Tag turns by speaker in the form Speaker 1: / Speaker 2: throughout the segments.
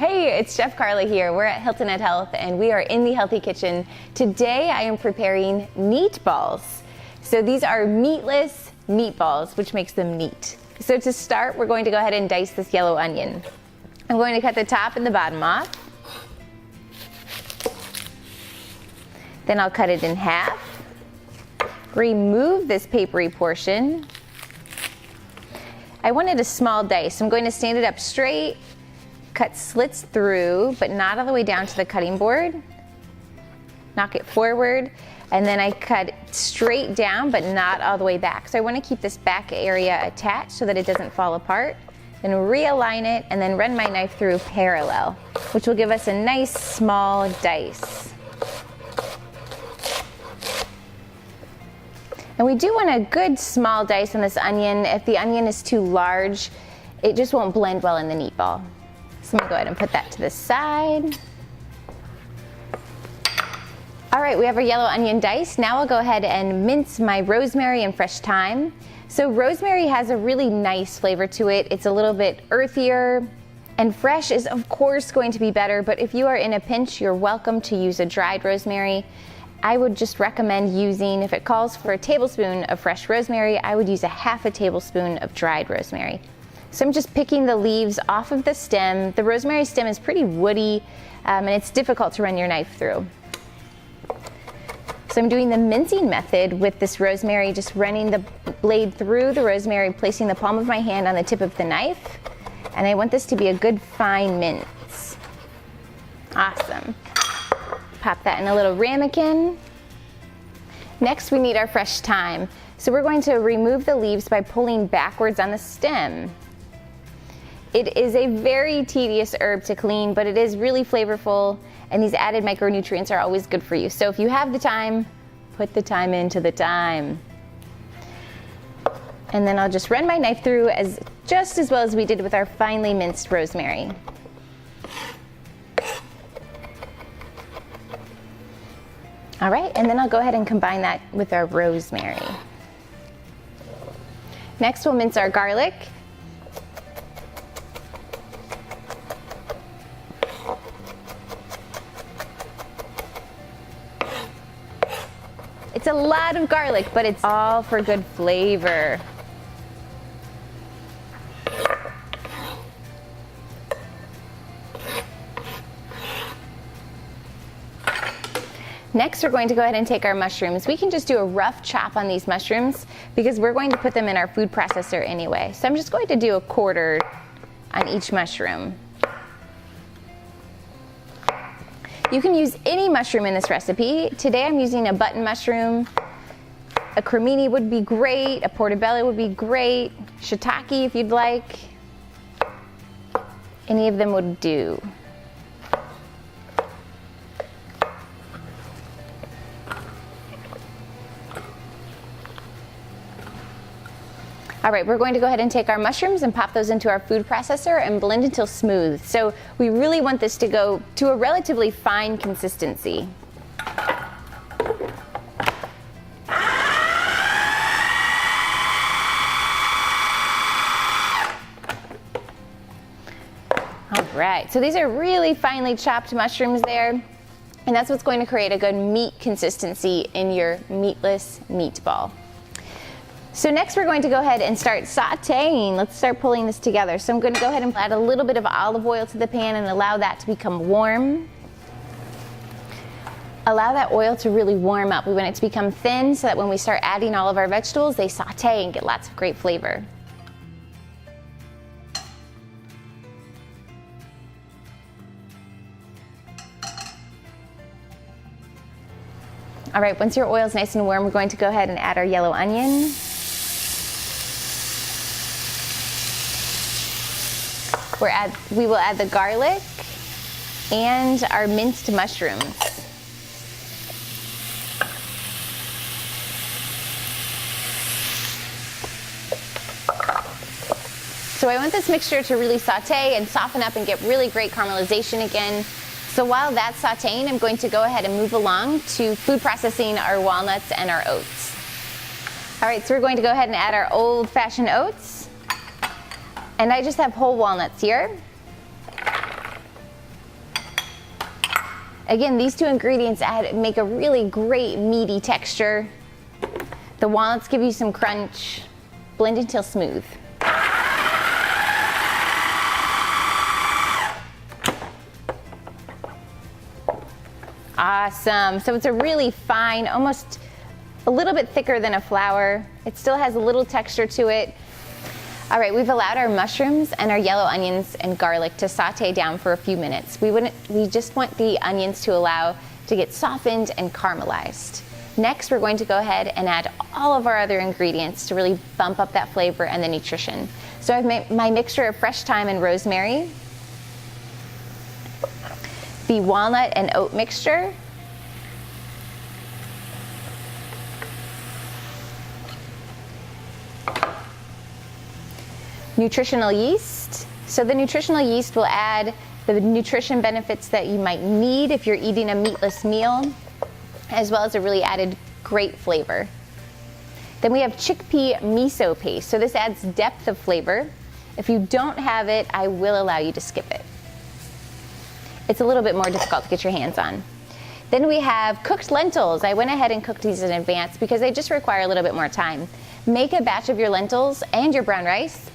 Speaker 1: Hey, it's Chef Carla here. We're at Hilton Head Health and we are in the Healthy Kitchen. Today I am preparing Neatballs. So these are meatless meatballs, which makes them neat. So to start, we're going to go ahead and dice this yellow onion. I'm going to cut the top and the bottom off. Then I'll cut it in half. Remove this papery portion. I wanted a small dice, so I'm going to stand it up straight, cut slits through, but not all the way down to the cutting board. Knock it forward, and then I cut straight down, but not all the way back. So I want to keep this back area attached so that it doesn't fall apart. Then realign it, and then run my knife through parallel, which will give us a nice small dice. And we do want a good small dice on this onion. If the onion is too large, it just won't blend well in the meatball. So I'm gonna go ahead and put that to the side. All right, we have our yellow onion diced. Now I'll go ahead and mince my rosemary and fresh thyme. So rosemary has a really nice flavor to it. It's a little bit earthier, and fresh is of course going to be better, but if you are in a pinch, you're welcome to use a dried rosemary. I would just recommend using, if it calls for a tablespoon of fresh rosemary, I would use a half a tablespoon of dried rosemary. So I'm just picking the leaves off of the stem. The rosemary stem is pretty woody and it's difficult to run your knife through. So I'm doing the mincing method with this rosemary, just running the blade through the rosemary, placing the palm of my hand on the tip of the knife. And I want this to be a good fine mince. Awesome. Pop that in a little ramekin. Next we need our fresh thyme. So we're going to remove the leaves by pulling backwards on the stem. It is a very tedious herb to clean, but it is really flavorful, and these added micronutrients are always good for you. So if you have the time, put the time into the thyme. And then I'll just run my knife through just as well as we did with our finely minced rosemary. All right, and then I'll go ahead and combine that with our rosemary. Next, we'll mince our garlic. It's a lot of garlic, but it's all for good flavor. Next, we're going to go ahead and take our mushrooms. We can just do a rough chop on these mushrooms because we're going to put them in our food processor anyway. So I'm just going to do a quarter on each mushroom. You can use any mushroom in this recipe. Today I'm using a button mushroom. A cremini would be great, a portobello would be great, shiitake if you'd like. Any of them would do. All right, we're going to go ahead and take our mushrooms and pop those into our food processor and blend until smooth. So we really want this to go to a relatively fine consistency. All right, so these are really finely chopped mushrooms there, and that's what's going to create a good meat consistency in your meatless meatball. So next we're going to go ahead and start sauteing. Let's start pulling this together. So I'm going to go ahead and add a little bit of olive oil to the pan and allow that to become warm. Allow that oil to really warm up. We want it to become thin so that when we start adding all of our vegetables, they saute and get lots of great flavor. All right, once your oil is nice and warm, we're going to go ahead and add our yellow onion. We will add the garlic and our minced mushrooms. So I want this mixture to really saute and soften up and get really great caramelization again. So while that's sauteing, I'm going to go ahead and move along to food processing our walnuts and our oats. All right, so we're going to go ahead and add our old-fashioned oats. And I just have whole walnuts here. Again, these two ingredients make a really great meaty texture. The walnuts give you some crunch. Blend until smooth. Awesome. So it's a really fine, almost a little bit thicker than a flour. It still has a little texture to it. All right, we've allowed our mushrooms and our yellow onions and garlic to saute down for a few minutes. We just want the onions to allow to get softened and caramelized. Next, we're going to go ahead and add all of our other ingredients to really bump up that flavor and the nutrition. So I've made my mixture of fresh thyme and rosemary, the walnut and oat mixture, nutritional yeast. So the nutritional yeast will add the nutrition benefits that you might need if you're eating a meatless meal, as well as a really added great flavor. Then we have chickpea miso paste. So this adds depth of flavor. If you don't have it, I will allow you to skip it. It's a little bit more difficult to get your hands on. Then we have cooked lentils. I went ahead and cooked these in advance because they just require a little bit more time. Make a batch of your lentils and your brown rice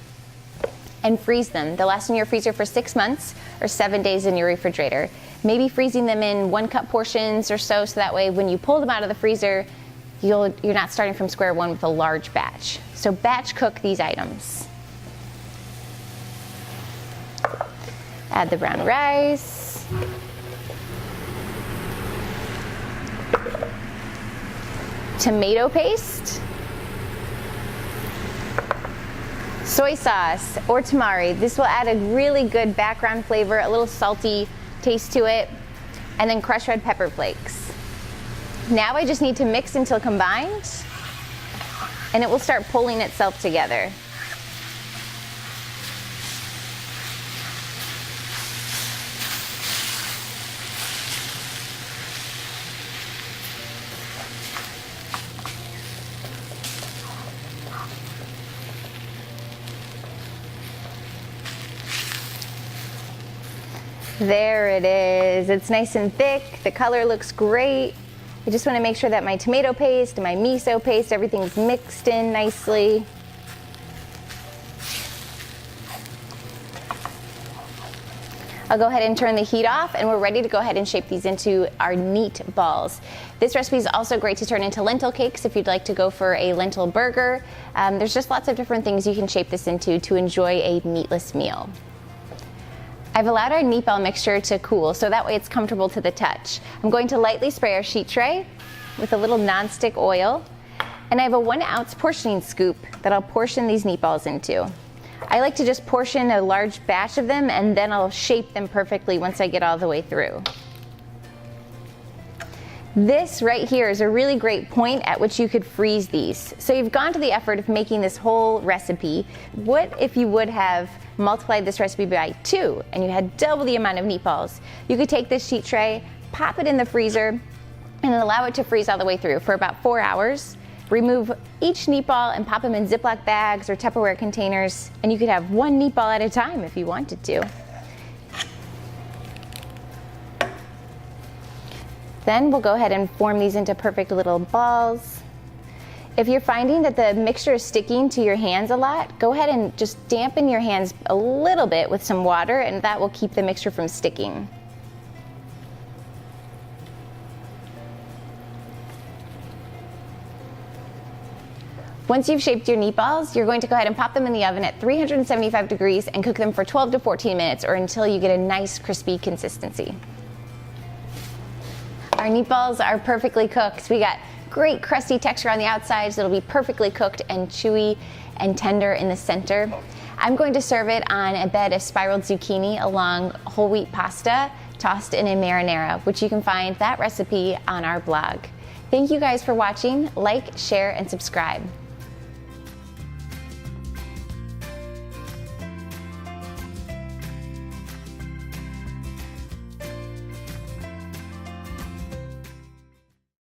Speaker 1: and freeze them. They'll last in your freezer for 6 months or 7 days in your refrigerator. Maybe freezing them in 1 cup portions or so that way when you pull them out of the freezer, you're not starting from square one with a large batch. So batch cook these items. Add the brown rice. Tomato paste. Soy sauce or tamari. This will add a really good background flavor, a little salty taste to it, and then crushed red pepper flakes. Now I just need to mix until combined, and it will start pulling itself together. There it is. It's nice and thick. The color looks great. I just want to make sure that my tomato paste and my miso paste, everything's mixed in nicely. I'll go ahead and turn the heat off, and we're ready to go ahead and shape these into our neat balls. This recipe is also great to turn into lentil cakes if you'd like to go for a lentil burger. There's just lots of different things you can shape this into to enjoy a meatless meal. I've allowed our Neatball mixture to cool so that way it's comfortable to the touch. I'm going to lightly spray our sheet tray with a little nonstick oil, and I have a 1 ounce portioning scoop that I'll portion these Neatballs into. I like to just portion a large batch of them, and then I'll shape them perfectly once I get all the way through. This right here is a really great point at which you could freeze these. So you've gone to the effort of making this whole recipe. What if you would have multiplied this recipe by 2 and you had double the amount of Neatballs? You could take this sheet tray, pop it in the freezer, and allow it to freeze all the way through for about 4 hours. Remove each Neatball and pop them in Ziploc bags or Tupperware containers, and you could have 1 Neatball at a time if you wanted to. Then we'll go ahead and form these into perfect little balls. If you're finding that the mixture is sticking to your hands a lot, go ahead and just dampen your hands a little bit with some water, and that will keep the mixture from sticking. Once you've shaped your Neatballs, you're going to go ahead and pop them in the oven at 375 degrees and cook them for 12 to 14 minutes or until you get a nice crispy consistency. Our Neatballs are perfectly cooked. We got great crusty texture on the outside, so it'll be perfectly cooked and chewy and tender in the center. I'm going to serve it on a bed of spiraled zucchini along whole wheat pasta tossed in a marinara, which you can find that recipe on our blog. Thank you guys for watching. Like, share, and subscribe.